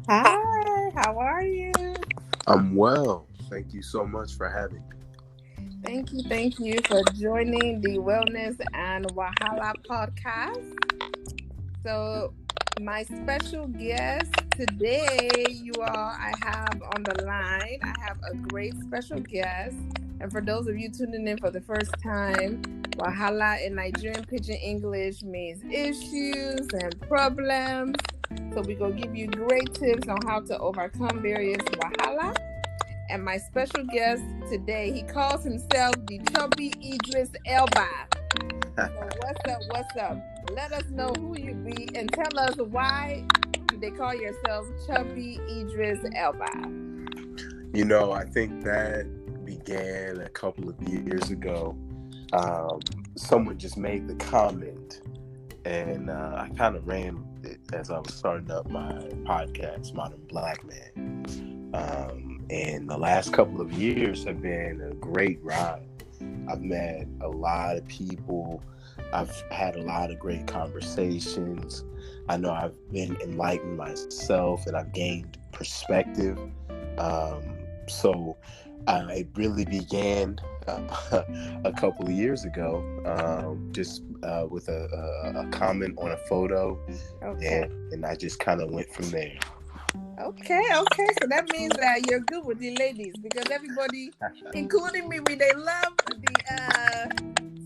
Hi, how are you? I'm well. Thank you so much for having me. Thank you for joining the Wellness and Wahala podcast. So, my special guest today, you all, I have on the line, I have a great special guest. And for those of you tuning in for the first time, Wahala in Nigerian Pidgin English means issues and problems. So, we're going to give you great tips on how to overcome various Wahala. And my special guest today, he calls himself the Chubby Idris Elba. So what's up? What's up? Let us know who you be and tell us why they call yourself Chubby Idris Elba. I think that began a couple of years ago. Someone just made the comment, and I kind of ran with it as I was starting up my podcast, Modern Black Man. And the last couple of years have been a great ride. I've met a lot of people. I've had a lot of great conversations. I know I've been enlightened myself and I've gained perspective. So it really began a couple of years ago, just with a comment on a photo. Okay. And I just kind of went from there. Okay. So that means that you're good with the ladies because everybody, including me, they love the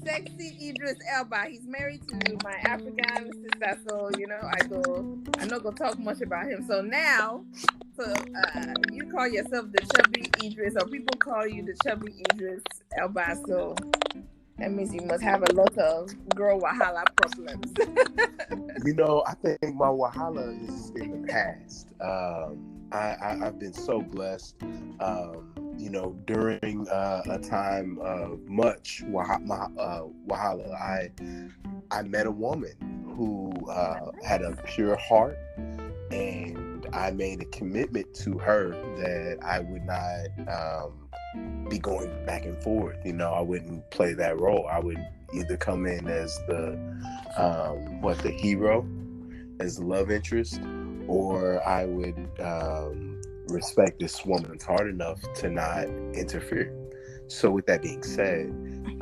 sexy Idris Elba. He's married to my African sister, so I'm not gonna talk much about him. So now, you call yourself the Chubby Idris, or people call you the Chubby Idris Elba. So that means you must have a lot of girl Wahala problems. I think my Wahala is in the past. I've been so blessed. During a time of much Wahala, I met a woman who had a pure heart, and I made a commitment to her that I would not be going back and forth. I wouldn't play that role. I would either come in as the hero, as the love interest, or I would respect this woman's heart enough to not interfere. So with that being said,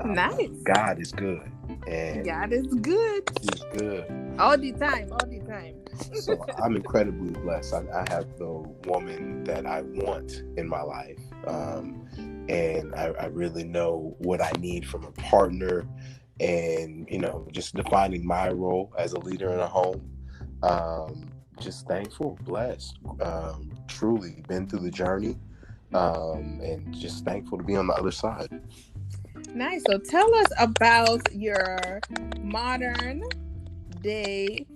Nice. God is good. And God is good. He's good. All the time. So I'm incredibly blessed. I have the woman that I want in my life. And I really know what I need from a partner, and, just defining my role as a leader in a home. Just thankful, blessed, truly been through the journey, and just thankful to be on the other side. Nice. So tell us about your modern day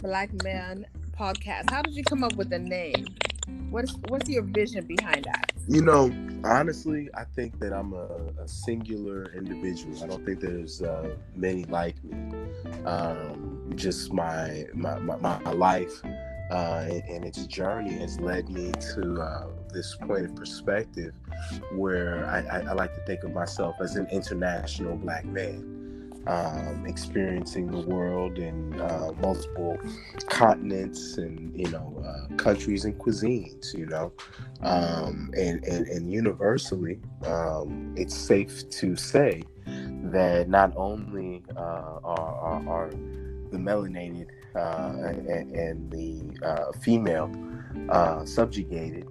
Black Man podcast. How did you come up with the name? What's your vision behind that? Honestly, I think that I'm a singular individual. I don't think there's many like me. Just my life and its journey has led me to this point of perspective where I like to think of myself as an international Black man. Experiencing the world in multiple continents and countries and cuisines, and universally, it's safe to say that not only are the melanated and the female subjugated,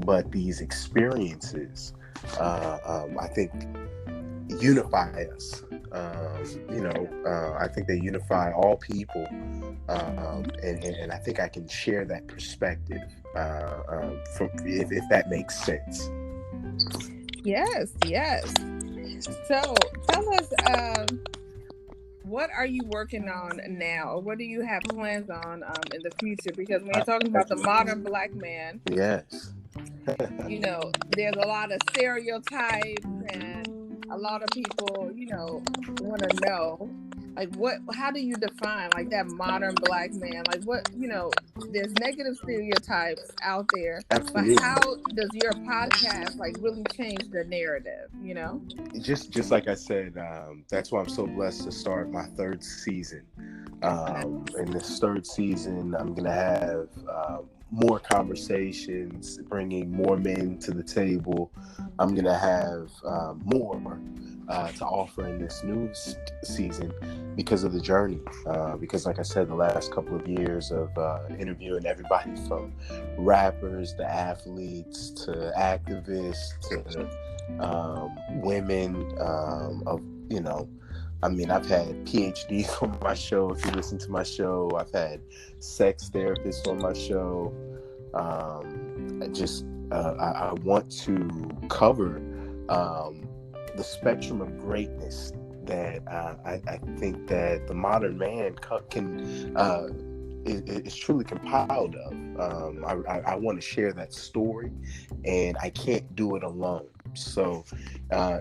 but these experiences, I think, unify us. I think they unify all people, and I think I can share that perspective, if that makes sense. Yes. So tell us, what are you working on now, or what do you have plans on in the future? Because when you're talking about the modern Black man, yes, there's a lot of stereotypes, and a lot of people, want to know, like, how do you define, like, that modern Black man? Like, there's negative stereotypes out there, absolutely. But how does your podcast, like, really change the narrative, Just like I said, that's why I'm so blessed to start my third season. In this third season, I'm going to have more conversations, bringing more men to the table. I'm going to have more to offer in this newest season because of the journey. Because, like I said, the last couple of years of interviewing everybody from rappers to athletes to activists to women of, you know, I mean, I've had PhDs on my show. If you listen to my show, I've had sex therapists on my show. I want to cover the spectrum of greatness that I think that the modern man is truly compiled of. I want to share that story, and I can't do it alone. So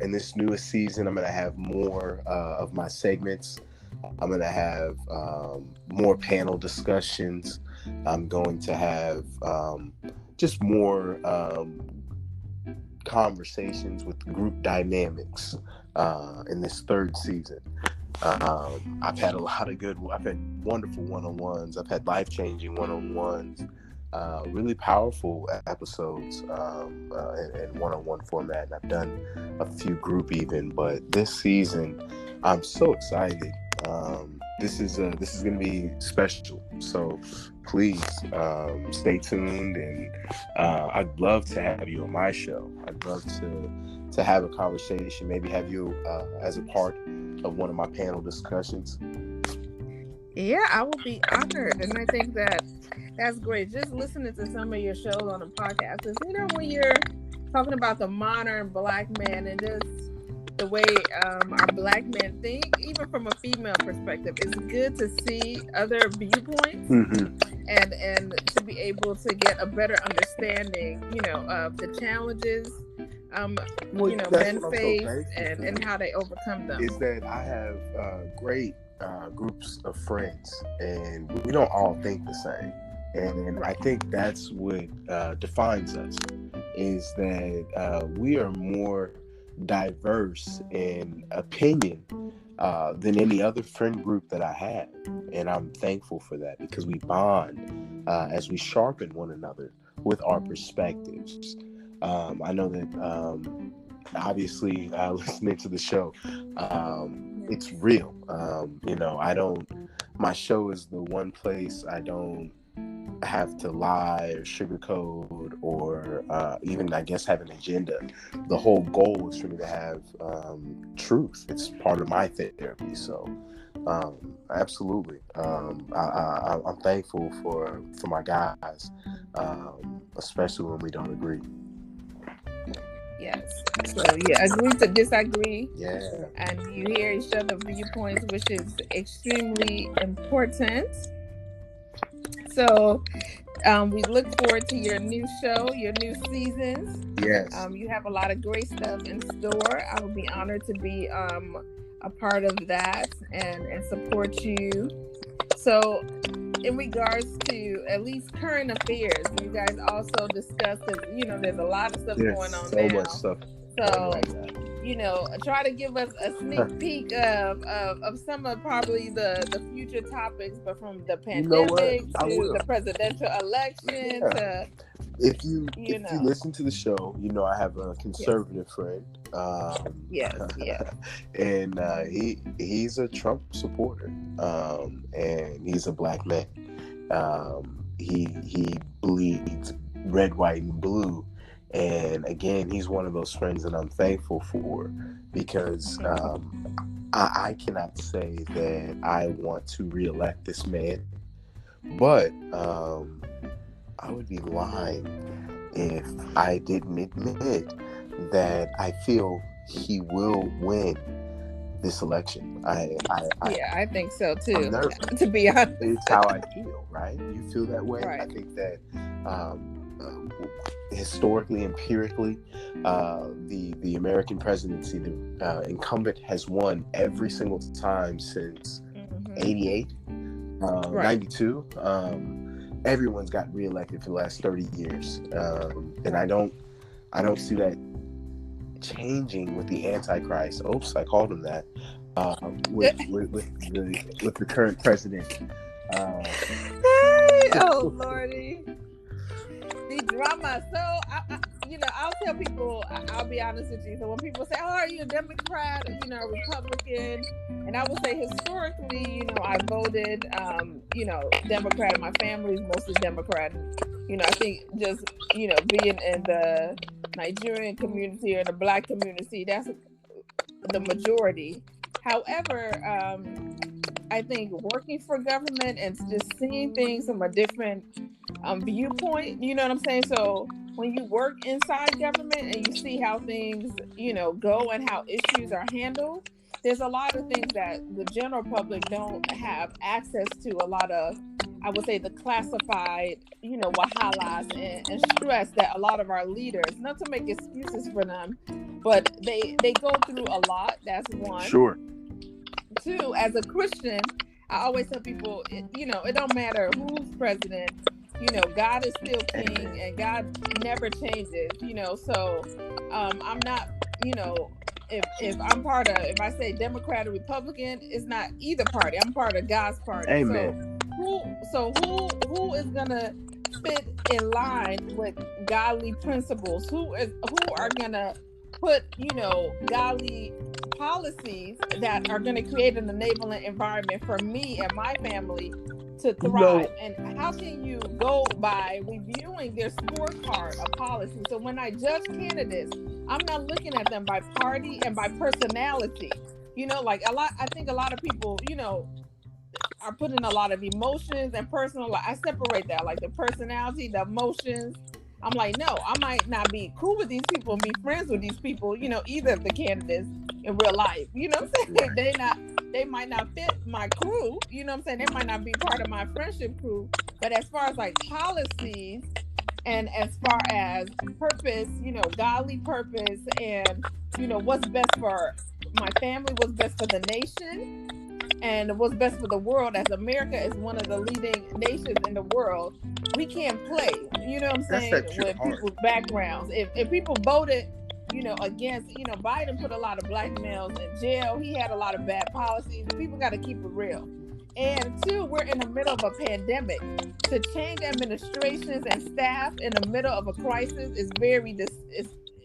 in this newest season, I'm going to have more of my segments. I'm going to have more panel discussions. I'm going to have just more conversations with group dynamics in this third season. I've had wonderful one-on-ones. I've had life-changing one-on-ones. Really powerful episodes in one-on-one format, and I've done a few group even. But this season, I'm so excited. This is going to be special. So please stay tuned, and I'd love to have you on my show. I'd love to have a conversation. Maybe have you as a part of one of my panel discussions. Yeah, I will be honored, and I think that's great. Just listening to some of your shows on the podcast is, when you're talking about the modern Black man and just the way our Black men think, even from a female perspective, it's good to see other viewpoints and to be able to get a better understanding, of the challenges men face and how they overcome them. Is that I have great groups of friends, and we don't all think the same. And I think that's what defines us, is that we are more diverse in opinion than any other friend group that I have. And I'm thankful for that, because we bond as we sharpen one another with our perspectives. I know that obviously listening to the show, it's real. My show is the one place I don't have to lie or sugarcoat or even, I guess, have an agenda. The whole goal is for me to have truth. It's part of my therapy. So absolutely. I'm thankful for my guys, especially when we don't agree. Yes. So agree to disagree. Yeah. And you hear each other's viewpoints, which is extremely important. So we look forward to your new show, your new seasons. Yes. You have a lot of great stuff in store. I would be honored to be a part of that and support you. So in regards to at least current affairs, you guys also discussed that, there's a lot of stuff going on now. Much stuff. So, try to give us a sneak peek of some of probably the future topics, but from the pandemic to the presidential election to... If you listen to the show, I have a conservative friend. Yes. And he's a Trump supporter, and he's a Black man. He bleeds red, white, and blue. And again, he's one of those friends that I'm thankful for, because I cannot say that I want to reelect this man, but I would be lying if I didn't admit that I feel he will win this election. I think so too. To be honest, it's how I feel. Right? You feel that way? Right. I think that historically, empirically, the American presidency, the incumbent has won every single time since 88, 92. Everyone's got reelected for the last 30 years, and I don't see that changing with the Antichrist. Oops, I called him that. with the current president. Oh Lordy, the drama. So I'll tell people. I'll be honest with you. So when people say, "Oh, are you a Democrat? A Republican?" and I will say historically, I voted, Democrat. My family's mostly Democrat. I think just being in the Nigerian community or the Black community, that's the majority. However, I think working for government and just seeing things from a different viewpoint, you know what I'm saying? So when you work inside government and you see how things, go and how issues are handled, there's a lot of things that the general public don't have access to. A lot of, I would say, the classified, wahalas and stress that a lot of our leaders, not to make excuses for them, but they go through a lot. That's one. Sure. Two, as a Christian, I always tell people, it don't matter who's president. God is still king, and God never changes. So I'm not, if I'm part of, if I say Democrat or Republican, it's not either party. I'm part of God's party. Amen. So who is gonna fit in line with godly principles? Who are gonna put, godly policies that are going to create an enabling environment for me and my family to thrive? And how can you go by reviewing their scorecard of policy? So when I judge candidates, I'm not looking at them by party and by personality. I think a lot of people, are putting a lot of emotions and personal. I separate that, like the personality, the emotions. I'm like, no, I might not be cool with these people and be friends with these people, either of the candidates in real life. You know what I'm saying? They might not fit my crew. You know what I'm saying? They might not be part of my friendship crew. But as far as like policies and as far as purpose, godly purpose and, what's best for my family, what's best for the nation, and what's best for the world, as America is one of the leading nations in the world, we can't play, you know what I'm saying, with people's backgrounds. If people voted, against, Biden put a lot of Black males in jail. He had a lot of bad policies. People got to keep it real. And two, we're in the middle of a pandemic. To change administrations and staff in the middle of a crisis is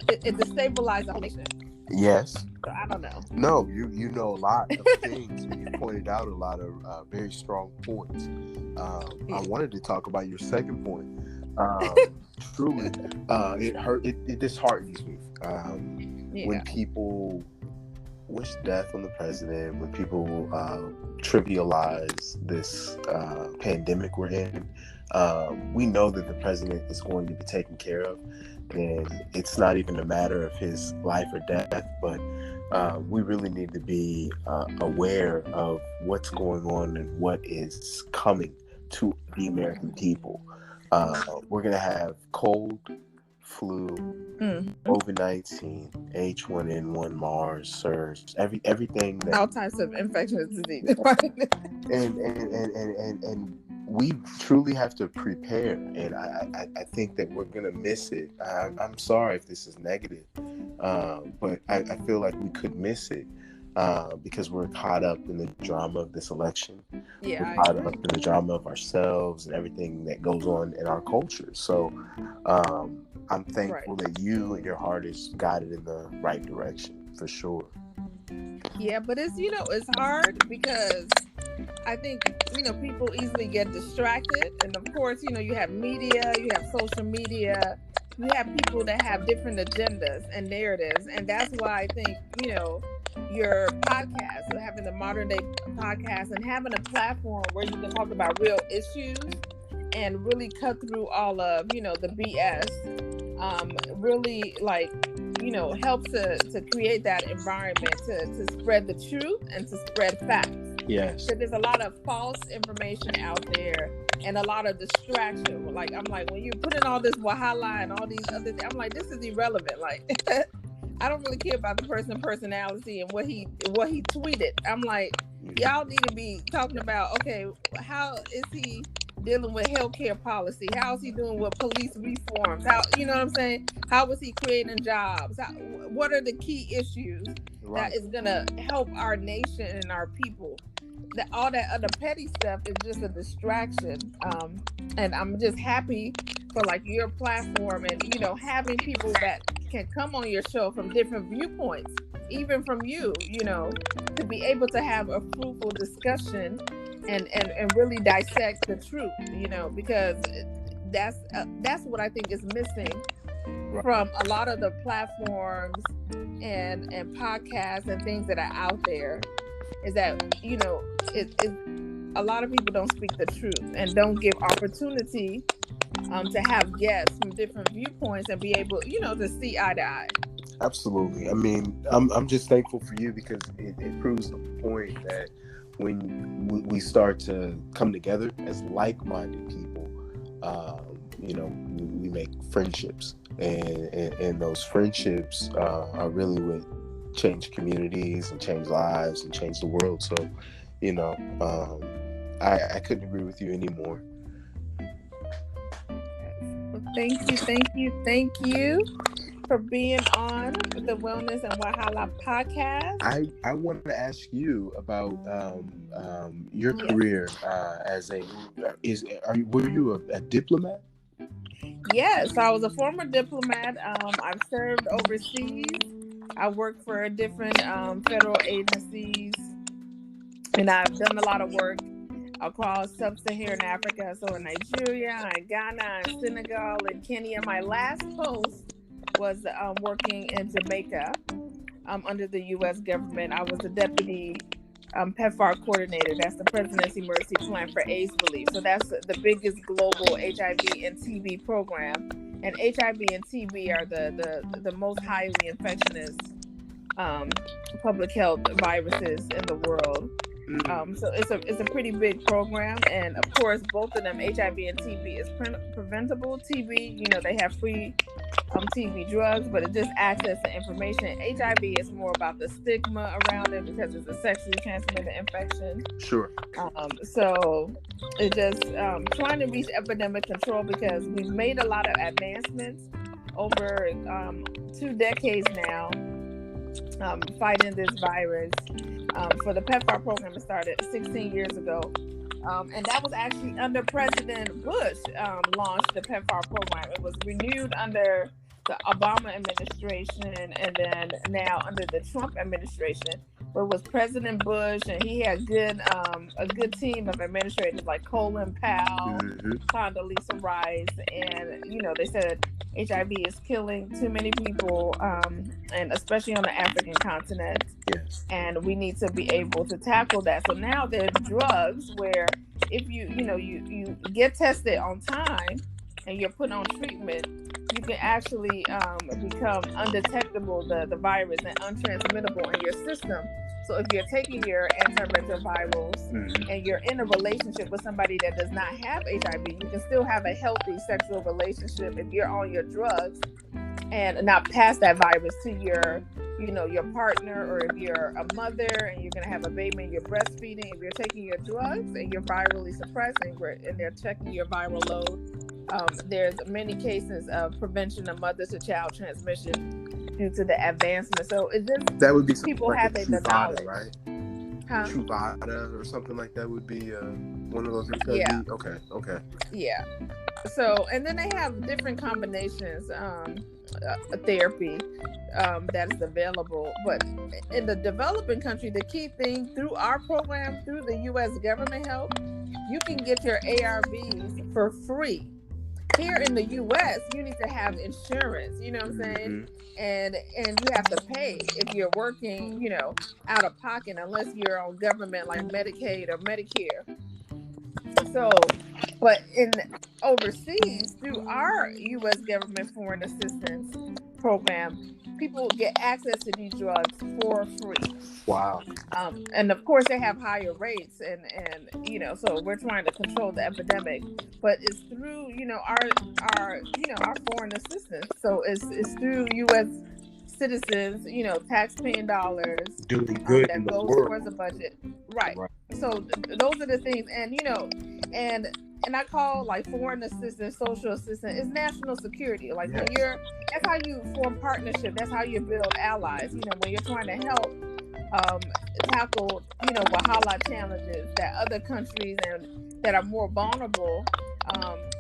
it destabilizes the whole nation. Yes. So I don't know. No, you know a lot of things. You pointed out a lot of very strong points. I wanted to talk about your second point. Truly, it disheartens me when people wish death on the president, when people trivialize this pandemic we're in. We know that the president is going to be taken care of, and it's not even a matter of his life or death, but we really need to be aware of what's going on and what is coming to the American people. We're going to have cold, flu, COVID-19, H1N1, MARS, SARS, everything that, all types of infectious disease. and we truly have to prepare, and I think that we're gonna miss it. I'm sorry if this is negative, but I feel like we could miss it because we're caught up in the drama of this election. Yeah, we're caught up in the drama of ourselves and everything that goes on in our culture. So I'm thankful that you and your heart is guided in the right direction, for sure. Yeah, but it's it's hard because I think people easily get distracted, and of course you have media, you have social media, you have people that have different agendas and narratives, and that's why I think your podcast, so having the Modern Day podcast and having a platform where you can talk about real issues and really cut through all of the BS, really helps to create that environment to spread the truth and to spread facts. Yes. So there's a lot of false information out there and a lot of distraction. I'm like, when you put in all this Wahala and all these other things, I'm like, this is irrelevant. Like, I don't really care about the person's personality and what he tweeted. I'm like, y'all need to be talking about, okay, how is he dealing with healthcare policy? How is he doing with police reforms? How, you know what I'm saying? How is he creating jobs? What are the key issues that is gonna help our nation and our people? That all that other petty stuff is just a distraction. And I'm just happy for like your platform and having people that can come on your show from different viewpoints, even from you, to be able to have a fruitful discussion and really dissect the truth, because that's what I think is missing from a lot of the platforms and podcasts and things that are out there, is that a lot of people don't speak the truth and don't give opportunity to have guests from different viewpoints and be able to see eye to eye. Absolutely. I mean, I'm just thankful for you, because it proves the point that when we start to come together as like-minded people, we make friendships, and those friendships are really what change communities and change lives and change the world. So, I couldn't agree with you anymore. Well, thank you for being on the Wellness and Wahala podcast. I wanted to ask you about your career as were you a diplomat? Yes, I was a former diplomat. I've served overseas. I worked for different federal agencies, and I've done a lot of work across sub-Saharan Africa, so in Nigeria, and Ghana, and Senegal, and Kenya. My last post was working in Jamaica under the U.S. government. I was the deputy PEPFAR coordinator. That's the President's Emergency Plan for AIDS Relief. So that's the biggest global HIV and TB program. And HIV and TB are the most highly infectious public health viruses in the world. So it's a pretty big program, and of course both of them, HIV and TB, is preventable. TB, they have free TB drugs, but it just access to information. HIV is more about the stigma around it because it's a sexually transmitted infection. Sure. So it's just trying to reach epidemic control, because we've made a lot of advancements over 2 decades now fighting this virus. For the PEPFAR program, it started 16 years ago. And that was actually under President Bush launched the PEPFAR program. It was renewed under the Obama administration, and then now under the Trump administration. But it was President Bush, and he had a good team of administrators like Colin Powell, Condoleezza Rice, and they said HIV is killing too many people, and especially on the African continent. Yes. And we need to be able to tackle that. So now there's drugs where if you get tested on time and you're put on treatment, you can actually become undetectable, the virus, and untransmittable in your system. So if you're taking your antiretrovirals and you're in a relationship with somebody that does not have HIV, you can still have a healthy sexual relationship if you're on your drugs and not pass that virus to your partner, or if you're a mother and you're going to have a baby and you're breastfeeding. If you're taking your drugs and you're virally suppressing and they're checking your viral load, there's many cases of prevention of mother-to-child transmission due to the advancement. So is this that would be people like having the knowledge, right? Huh? Truvada or something like that would be one of those. Yeah. Okay. Yeah. So, and then they have different combinations therapy that is available. But in the developing country, the key thing through our program, through the U.S. government help, you can get your ARVs for free. Here in the U.S., you need to have insurance, you know what I'm saying? And you have to pay if you're working, out of pocket, unless you're on government like Medicaid or Medicare. So, but in overseas, through our U.S. government foreign assistance program, people get access to these drugs for free. Wow. And of course they have higher rates, and so we're trying to control the epidemic, but it's through our foreign assistance. So it's through U.S. citizens, tax-paying dollars doing good that in the goes world. towards the budget, right? So those are the things, and and I call like foreign assistance, social assistance, is national security. Like when that's how you form partnership. That's how you build allies. You know, when you're trying to help tackle, you know, Wahala challenges that other countries and that are more vulnerable,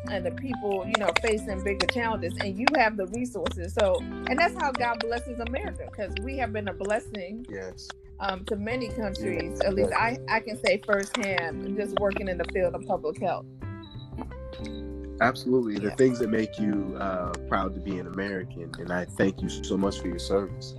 and the people, you know, facing bigger challenges, and you have the resources. So, and that's how God blesses America, because we have been a blessing. Yes. To many countries, at least I can say firsthand, just working in the field of public health. Absolutely. The things that make you proud to be an American. And I thank you so much for your service.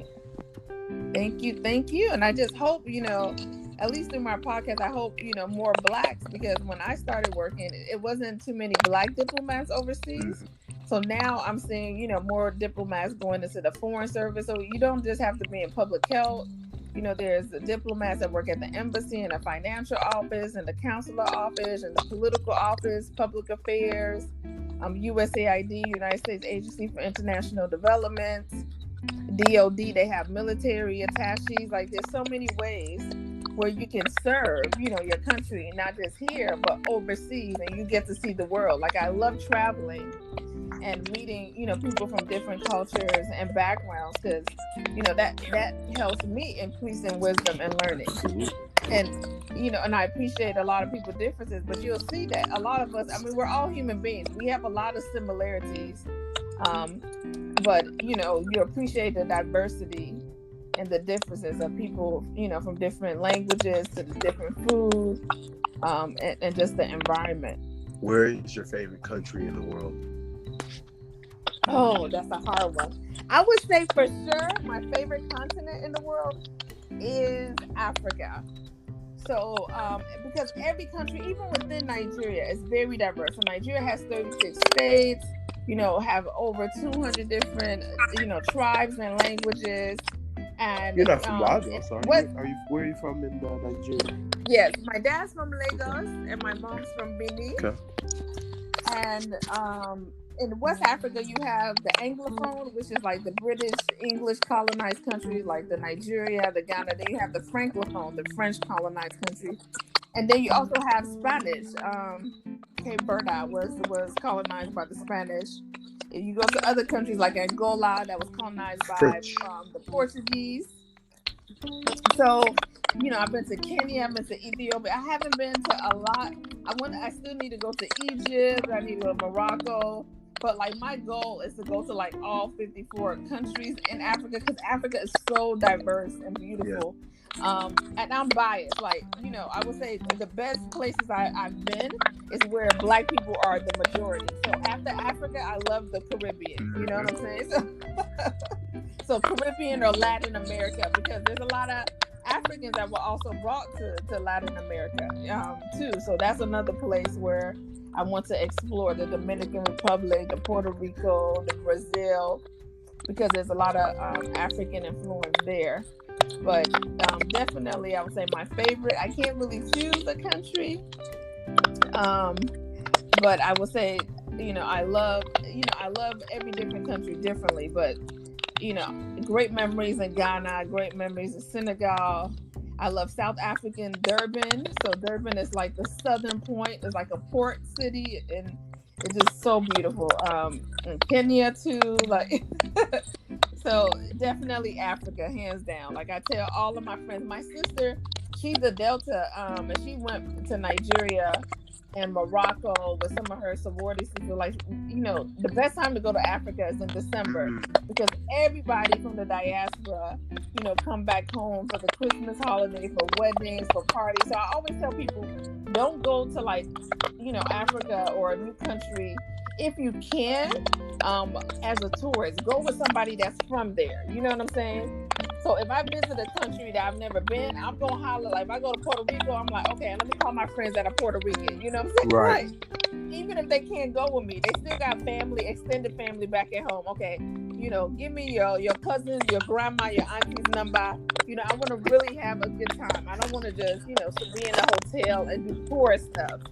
Thank you. And I just hope, you know, at least through my podcast, I hope, you know, more Blacks, because when I started working, it wasn't too many Black diplomats overseas. Mm-hmm. So now I'm seeing, you know, more diplomats going into the foreign service. So you don't just have to be in public health. You know, there's the diplomats that work at the embassy and the financial office and the consular office and the political office, public affairs, USAID, United States Agency for International Development, DOD, they have military attaches. Like, there's so many ways where you can serve, you know, your country, not just here, but overseas, and you get to see the world. Like, I love traveling and meeting, you know, people from different cultures and backgrounds, because, you know, that helps me increase in wisdom and learning. And, you know, and I appreciate a lot of people's differences, but you'll see that a lot of us, I mean, we're all human beings. We have a lot of similarities, but, you know, you appreciate the diversity and the differences of people, you know, from different languages to the different food, and just the environment. Where is your favorite country in the world? Oh, that's a hard one. I would say for sure my favorite continent in the world is Africa. So, because every country, even within Nigeria, is very diverse. So Nigeria has 36 states, you know, have over 200 different, you know, tribes and languages. And you're not from Lagos, are you? Where are you from in Nigeria? Yes, my dad's from Lagos and my mom's from Benin. Okay. And in West Africa, you have the Anglophone, which is like the British English colonized countries, like the Nigeria, the Ghana. Then you have the Francophone, the French colonized countries. And then you also have Spanish. Cape Verde was colonized by the Spanish. If you go to other countries like Angola, that was colonized by the Portuguese. So, you know, I've been to Kenya, I've been to Ethiopia. I haven't been to a lot. I still need to go to Egypt. I need to go to Morocco. But like, my goal is to go to like all 54 countries in Africa, because Africa is so diverse and beautiful. Yeah. And I'm biased. Like, you know, I would say the best places I've been is where Black people are the majority. So after Africa, I love the Caribbean. You know what I'm saying? So Caribbean or Latin America, because there's a lot of Africans that were also brought to Latin America too. So that's another place where I want to explore, the Dominican Republic, the Puerto Rico, the Brazil, because there's a lot of African influence there. But definitely, I would say my favorite. I can't really choose a country, but I would say, you know, I love every different country differently. But, you know, great memories in Ghana, great memories in Senegal. I love South African Durban. So Durban is like the southern point. It's like a port city, and it's just so beautiful. And Kenya too, like. So definitely Africa, hands down. Like, I tell all of my friends, my sister, she's a Delta, and she went to Nigeria and Morocco with some of her sorority sisters. Like, you know, the best time to go to Africa is in December, because everybody from the diaspora, you know, come back home for the Christmas holiday, for weddings, for parties. So I always tell people, don't go to, like, you know, Africa or a new country if you can, as a tourist. Go with somebody that's from there. You know what I'm saying? So if I visit a country that I've never been, I'm going to holler. Like, if I go to Puerto Rico, I'm like, okay, let me call my friends that are Puerto Rican. You know what I'm saying? Right. Even if they can't go with me, they still got family, extended family back at home. Okay, you know, give me your cousins, your grandma, your auntie's number. You know, I want to really have a good time. I don't want to just, you know, be in a hotel and do tourist stuff.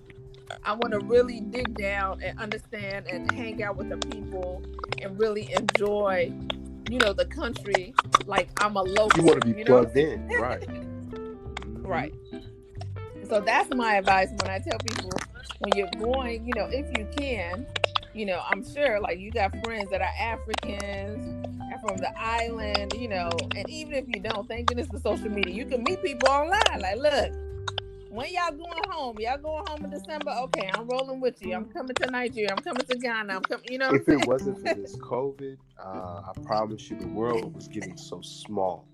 I want to really dig down and understand and hang out with the people and really enjoy, you know, the country like I'm a local. You want to be plugged in, right? Right. So that's my advice when I tell people, when you're going, if you can, I'm sure like you got friends that are Africans and from the island, and even if you don't, thank goodness for social media, you can meet people online. Like, look, when y'all going home? Y'all going home in December? Okay, I'm rolling with you. I'm coming to Nigeria. I'm coming to Ghana. I'm coming. You know what If I'm it saying? wasn't for this COVID, I promise you, the world was getting so small.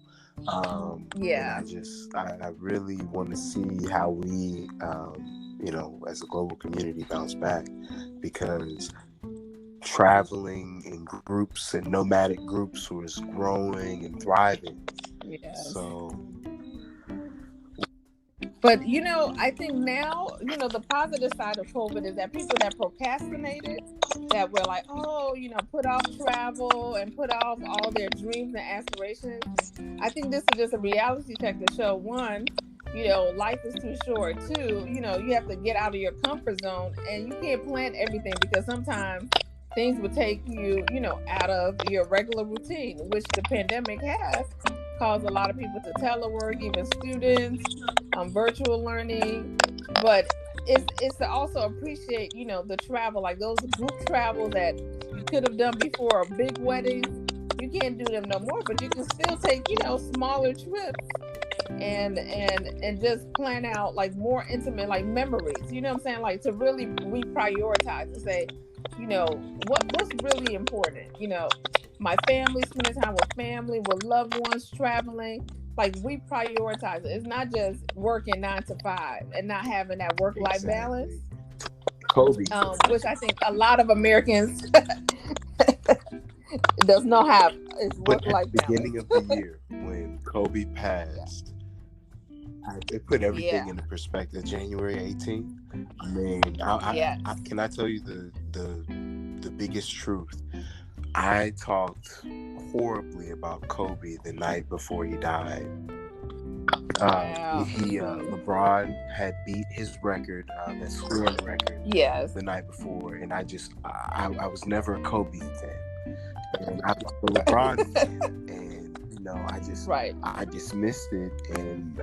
Yeah. And I really want to see how we, as a global community, bounce back, because traveling in groups and nomadic groups was growing and thriving. Yes. So. But, I think now, the positive side of COVID is that people that procrastinated, that were like, put off travel and put off all their dreams and aspirations. I think this is just a reality check to show, one, life is too short. Two, you have to get out of your comfort zone, and you can't plan everything, because sometimes things will take you, out of your regular routine, which the pandemic has caused a lot of people to telework, even students, virtual learning. But it's to also appreciate, the travel, like those group travels that you could have done before, big weddings. You can't do them no more, but you can still take, smaller trips and just plan out like more intimate, like memories. You know what I'm saying? Like to really reprioritize and say, what's really important. My family, spending time with family, with loved ones, traveling. Like we prioritize it. It's not just working 9 to 5 and not having that work-life balance. Kobe, which I think a lot of Americans does not have, is work-life balance. Beginning of the year when Kobe passed, it put everything into perspective. January 18th. I mean, can I tell you the biggest truth? I talked horribly about Kobe the night before he died. LeBron had beat his record, that scoring record, the night before, and I was never a Kobe fan, and I was a LeBron fan, and I dismissed it, and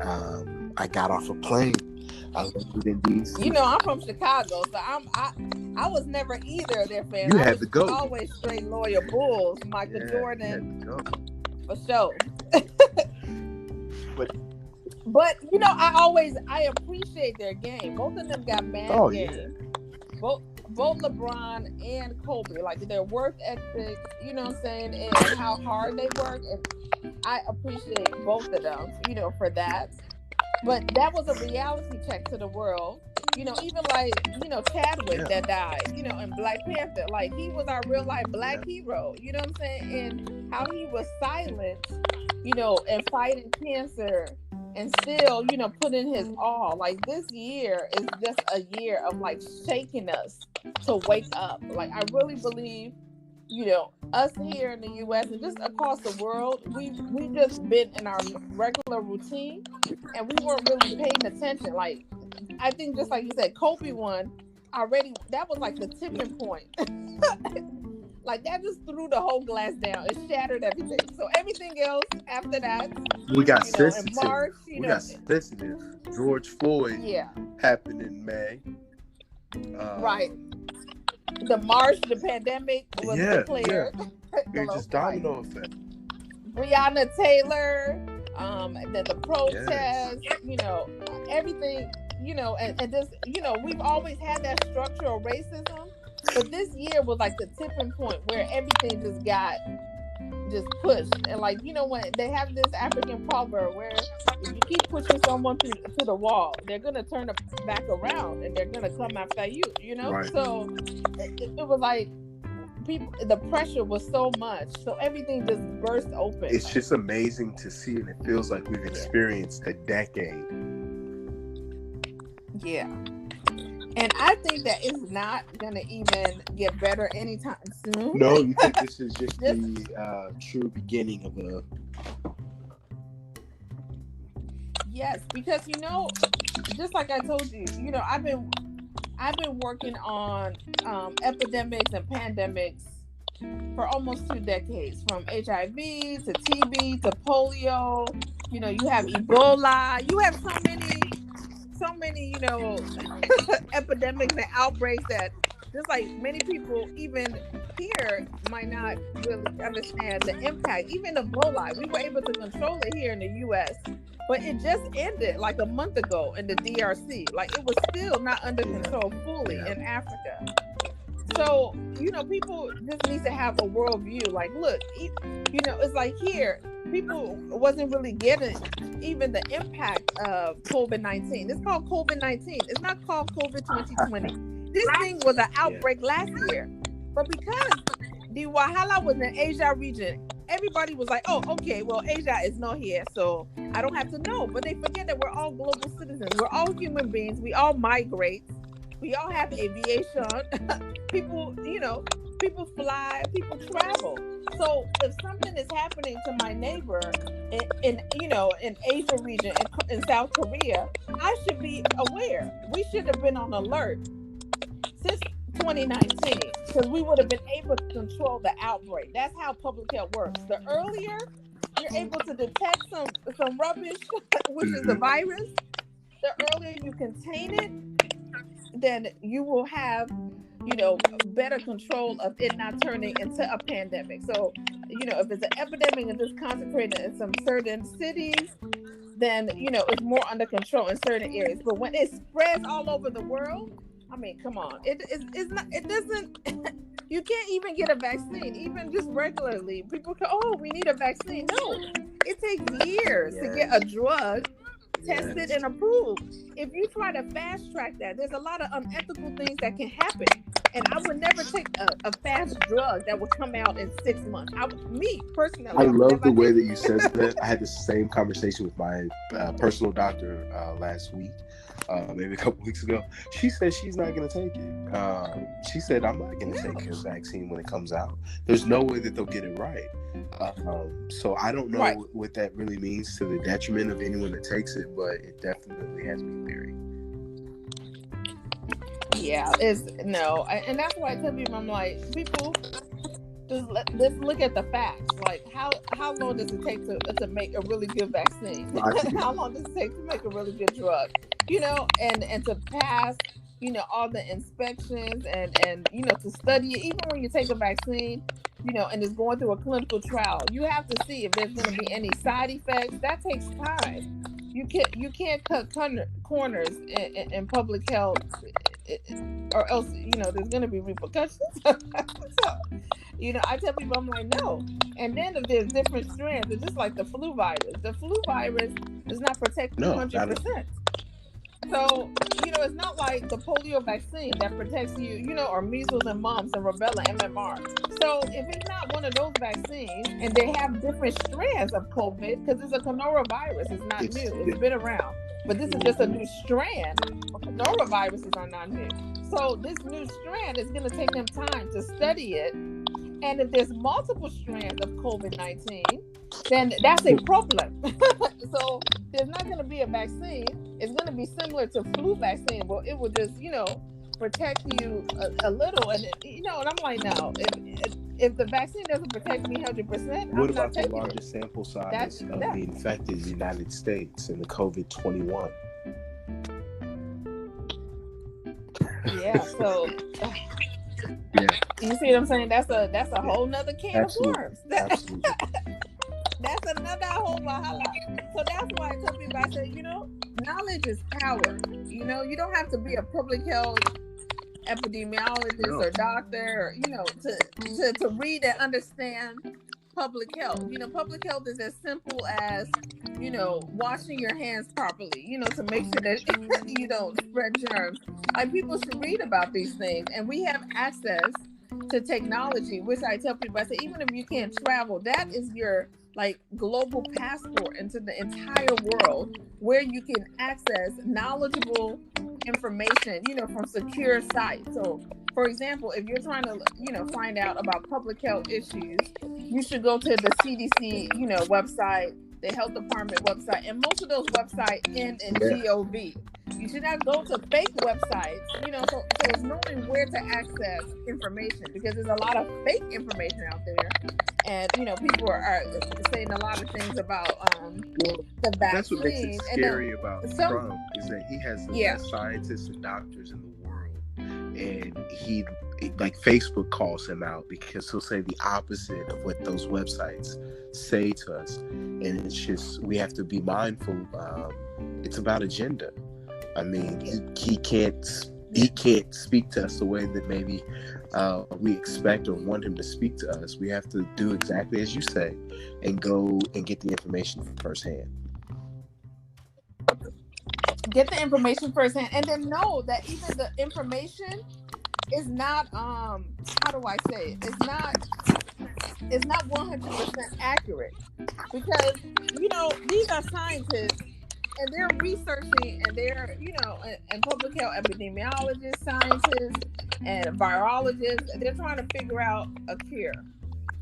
I got off a plane. I lived in DC. I'm from Chicago, so I was never either of their fans. You had to go. Always straight loyal Bulls, Michael Jordan, for sure. But I appreciate their game. Both of them got mad game. Yeah. Both LeBron and Kobe, like their work ethic, you know what I'm saying, and how hard they work. And I appreciate both of them, for that. But that was a reality check to the world. Even like, Chadwick that died, in Black Panther. Like, he was our real life Black hero, you know what I'm saying? And how he was silent, and fighting cancer and still, put in his all. Like, this year is just a year of like shaking us to wake up. Like, I really believe, us here in the U.S. and just across the world, we just been in our regular routine and we weren't really paying attention. Like, I think just like you said, Kobe won already. That was like the tipping point. Like, that just threw the whole glass down. It shattered everything. So everything else after that, we got sensitive. In March, we got sensitive. George Floyd happened in May. Right. The March, the pandemic was declared. It's just domino effect. Breonna Taylor, the protest, everything, and just, we've always had that structural racism, but this year was like the tipping point where everything just got pushed. And like, when they have this African proverb where if you keep pushing someone to the wall, they're going to turn it back around and they're going to come after you, Right. So it was like, the pressure was so much, so everything just burst open. It's just amazing to see, and it feels like we've experienced a decade. Yeah, and I think that it's not gonna even get better anytime soon. No, you think this is just the true beginning of a? Yes, because just like I told you, I've been working on epidemics and pandemics for almost 2 decades, from HIV to TB to polio. You have Ebola. You have so many, epidemics and outbreaks that just like many people even here might not really understand the impact. Even Ebola, we were able to control it here in the U.S., but it just ended like a month ago in the DRC. Like it was still not under control fully in Africa. So, people just need to have a worldview. Like, look, it's like here, people wasn't really getting even the impact of COVID-19. It's called COVID-19. It's not called COVID 2020. This thing was an outbreak last year. But because the Wahala was in Asia region, everybody was like, oh, okay, well, Asia is not here, so I don't have to know. But they forget that we're all global citizens. We're all human beings. We all migrate. We all have aviation. People, people fly, people travel. So if something is happening to my neighbor in Asia region, in South Korea, I should be aware. We should have been on alert since 2019, because we would have been able to control the outbreak. That's how public health works. The earlier you're able to detect some rubbish, which is the virus, the earlier you contain it, then you will have, better control of it not turning into a pandemic. So, if it's an epidemic and it's concentrated in some certain cities, then, it's more under control in certain areas. But when it spreads all over the world, I mean, come on, it's not, it doesn't, you can't even get a vaccine, even just regularly. People go, oh, we need a vaccine. No, it takes years to get a drug tested and approved. If you try to fast track that, there's a lot of unethical things that can happen. And I would never take a fast drug that would come out in 6 months. Me personally, I love the way that you said that. I had the same conversation with my personal doctor last week, maybe a couple weeks ago. She said she's not going to take it. She said, I'm not going to take your vaccine when it comes out. There's no way that they'll get it right. So I don't know what that really means to the detriment of anyone that takes it, but it definitely has me theory. Yeah, and that's why I tell people, I'm like, people, let's look at the facts. Like, how long does it take to make a really good vaccine? How long does it take to make a really good drug? And to pass, all the inspections and to study it. Even when you take a vaccine, and it's going through a clinical trial, you have to see if there's going to be any side effects. That takes time. You can't cut corners in public health, or else there's going to be repercussions. So, I tell people, I'm like, no. And then if there's different strands, it's just like the flu virus. The flu virus does not protect you 100%. So, it's not like the polio vaccine that protects you, or measles and mumps and rubella MMR. So if it's not one of those vaccines, and they have different strands of COVID, because it's a coronavirus, it's not new, it's been around. But this is just a new strand. Coronaviruses are not new. So this new strand is going to take them time to study it. And if there's multiple strands of COVID-19, then that's a problem. So there's not going to be a vaccine. It's going to be similar to flu vaccine. Well, it will just, protect you a little. And, and I'm like, no, if the vaccine doesn't protect me 100%, what about the largest sample size of the infected in the United States in the COVID-21? Yeah, so... Yeah. You see what I'm saying? That's a whole nother can of worms. Absolutely. That's another whole Wahala. So that's why I tell people, I say, knowledge is power. You don't have to be a public health epidemiologist or doctor, to read and understand public health. Public health is as simple as, washing your hands properly, to make sure that you don't spread germs. Like, people should read about these things, and we have access to technology, which I tell people, I say, even if you can't travel, that is your global passport into the entire world, where you can access knowledgeable information, from secure sites. So, for example, if you're trying to, find out about public health issues, you should go to the CDC, website, the health department website, and most of those websites end in GOV. You should not go to fake websites. So it's knowing where to access information, because there's a lot of fake information out there, and people are saying a lot of things about the vaccine. That's what makes it scary about Trump, is that he has the best scientists and doctors in the world, and he, like, Facebook calls him out because he'll say the opposite of what those websites say to us, and it's just, we have to be mindful. It's about agenda. I mean, he can't speak to us the way that maybe we expect or want him to speak to us. We have to do exactly as you say, and go and get the information firsthand. Get the information firsthand, and then know that even the information is not how do I say it? It's not 100% accurate, because these are scientists, and they're researching, and they're and public health epidemiologists, scientists, and virologists. They're trying to figure out a cure.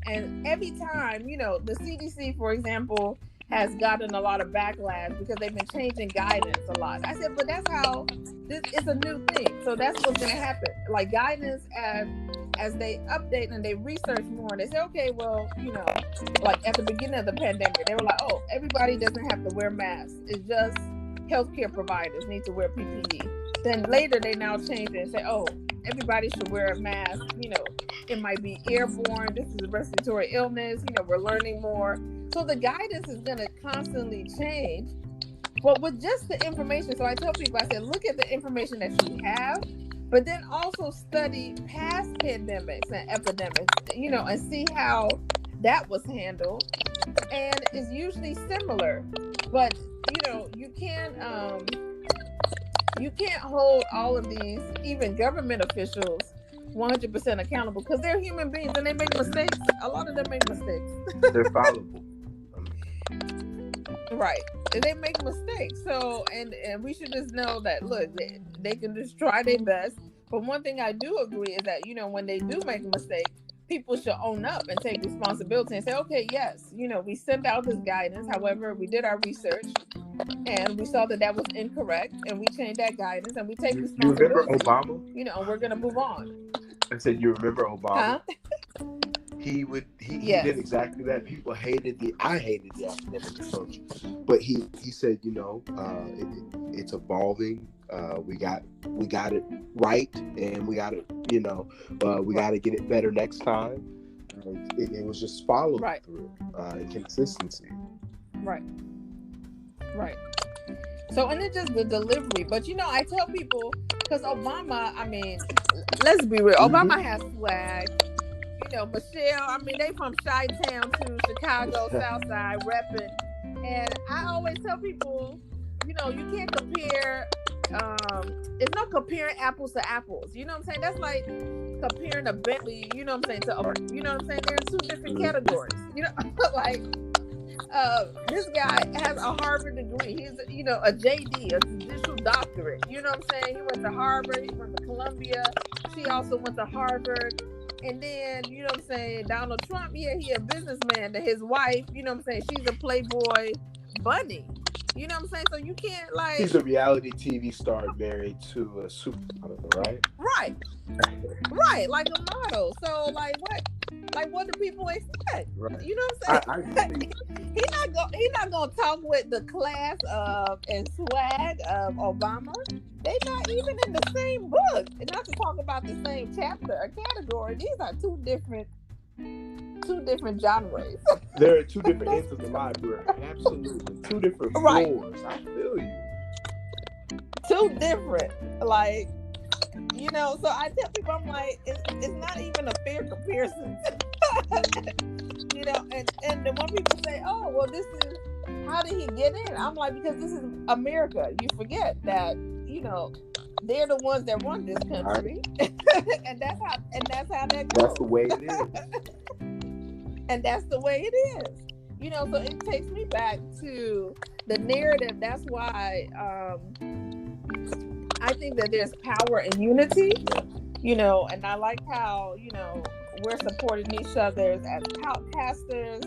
And every time, the CDC, for example, has gotten a lot of backlash because they've been changing guidance a lot. I said, but that's how this is a new thing. So that's what's going to happen. Like, guidance, as they update and they research more, they say, okay, well, like at the beginning of the pandemic, they were like, oh, everybody doesn't have to wear masks. It's just healthcare providers need to wear PPE. Then later they now change it and say, oh, everybody should wear a mask. It might be airborne. This is a respiratory illness. We're learning more. So the guidance is going to constantly change. But with just the information, so I tell people, I said, look at the information that you have, but then also study past pandemics and epidemics, and see how that was handled. And it's usually similar, but you can't hold all of these, even government officials, 100% accountable, because they're human beings and they make mistakes. A lot of them make mistakes. They're fallible. Right. And they make mistakes. So, and we should just know that, look, they can just try their best. But one thing I do agree is that, when they do make a mistake, people should own up and take responsibility and say, okay, yes, we sent out this guidance. However, we did our research and we saw that was incorrect, and we changed that guidance, and we take responsibility. You remember Obama? And we're going to move on. I said, you remember Obama? Huh? He did exactly that. People I hated the academic approach, but he said, it's evolving. We got it right, and we got it, we got to get it better next time. It was just follow through, and consistency. Right. So, and it's just the delivery. But I tell people, because Obama, I mean, let's be real, Obama has swag. Michelle, they from Chi-Town to Chicago, Southside, repping. And I always tell people, you can't compare, it's not comparing apples to apples. You know what I'm saying? That's like comparing a Bentley, to, they're in two different categories. Like, this guy has a Harvard degree. He's, a JD, a judicial doctorate. You know what I'm saying? He went to Harvard, he went to Columbia. She also went to Harvard. And then, Donald Trump, he a businessman. To his wife, she's a Playboy bunny. You know what I'm saying? So you can't, like... He's a reality TV star married to a supermodel, right? Right. Right, like a model. So, what do people expect? Right. You know what I'm saying? He's not gonna talk with the class of and swag of Obama. They're not even in the same book. And not to talk about the same chapter or category. These are two different genres. There are two different ends of the library. Absolutely. Two different floors. I feel you. Two different. Like, so I tell people, I'm like, it's not even a fair comparison. And then when people say, oh, well, this is, how did he get in? I'm like, because this is America. You forget that, they're the ones that run this country. and that's how that goes. That's the way it is. And that's the way it is. So it takes me back to the narrative. That's why I think that there's power in unity, and I like how, we're supporting each other as podcasters.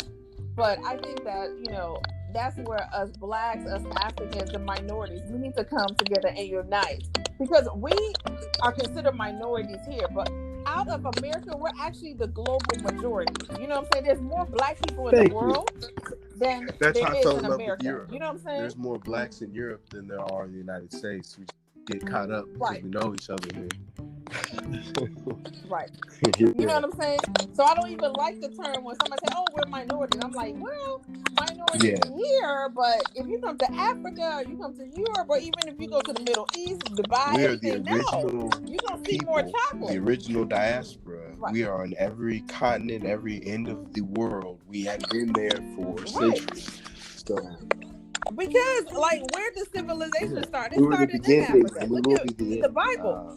But I think that, that's where us blacks, us Africans, and minorities, we need to come together and unite, because we are considered minorities here, but out of America, we're actually the global majority. You know what I'm saying? There's more black people in the world than That's there how I is fell in in love with America. Europe. You know what I'm saying? There's more blacks in Europe than there are in the United States. We get caught up because we know each other here. Right. You know what I'm saying? So I don't even like the term when somebody say, "Oh, we're minorities." I'm like, well, minorities here, but if you come to Africa, you come to Europe, or even if you go to the Middle East, Dubai, we are anything, the original you're gonna see people, more chocolate. the original diaspora. Right. We are on every continent, every end of the world. We have been there for centuries. So, because, like, where did civilization start? It we were started the in Africa. We Look at the the Bible.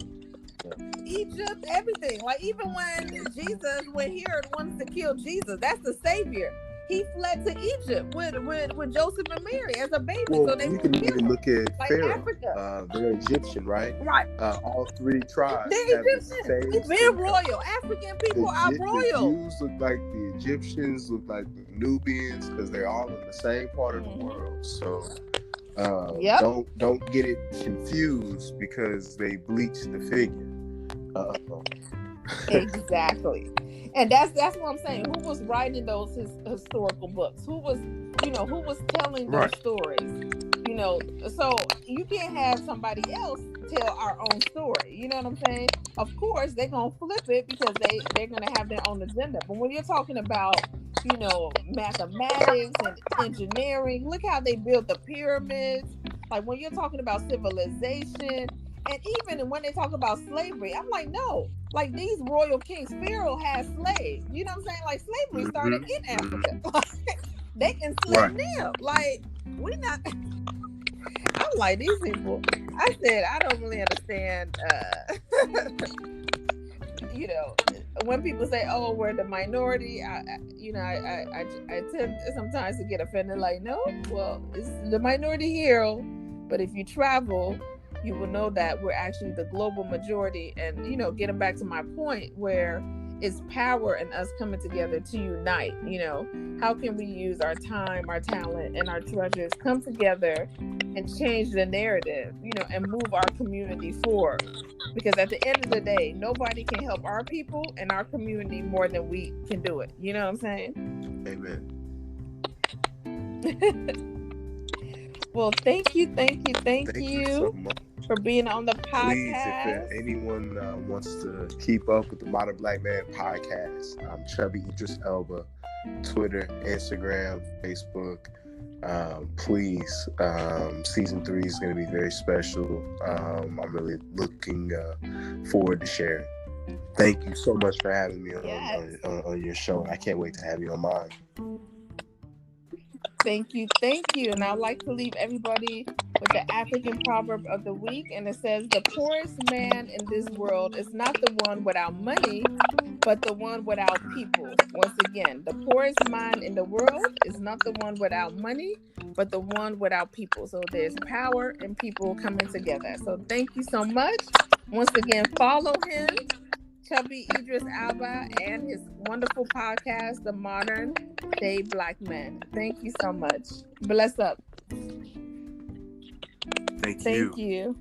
Egypt, everything. Like, even when Jesus, when Herod wanted to kill Jesus, that's the Savior. He fled to Egypt with Joseph and Mary as a baby. Well, so they you can even look at like Pharaoh. Africa. They're Egyptian, right? Right. All three tribes They're have Egyptian. the same. We're royal. African people are royal. The Jews look like the Egyptians, look like the Nubians, because they're all in the same part of the world. So don't get it confused because they bleached the figure. Exactly. And that's what I'm saying. Who was writing those historical books? Who was telling those stories? You know, so you can't have somebody else tell our own story. You know what I'm saying? Of course, they're gonna flip it because they're gonna have their own agenda. But when you're talking about, you know, mathematics and engineering, look how they built the pyramids. Like, when you're talking about civilization, and even when they talk about slavery, I'm like, no. Like, these royal kings, Pharaoh had slaves. You know what I'm saying? Like, slavery started in Africa. They enslaved them. Like, we not. I'm like, these people. I said, I don't really understand. You know, when people say, "Oh, we're the minority," I tend sometimes to get offended. Like, no, well, it's the minority here, but if you travel, you will know that we're actually the global majority. And, you know, getting back to my point, where it's power in us coming together to unite. You know, how can we use our time, our talent, and our treasures, come together and change the narrative, you know, and move our community forward? Because at the end of the day, nobody can help our people and our community more than we can do it. You know what I'm saying? Amen. Well, thank you so much for being on the podcast. Please, if anyone wants to keep up with the Modern Black Man podcast, I'm Chubby Idris Elba, Twitter, Instagram, Facebook. Please, season 3 is going to be very special. I'm really looking forward to sharing. Thank you so much for having me on your show. I can't wait to have you on mine. Thank you. And I'd like to leave everybody with the African proverb of the week. And it says, the poorest man in this world is not the one without money, but the one without people. Once again, the poorest man in the world is not the one without money, but the one without people. So there's power and people coming together. So thank you so much. Once again, follow him, Chubby Idris Elba, and his wonderful podcast, The Modern Day Black Men. Thank you so much. Bless up. Thank you.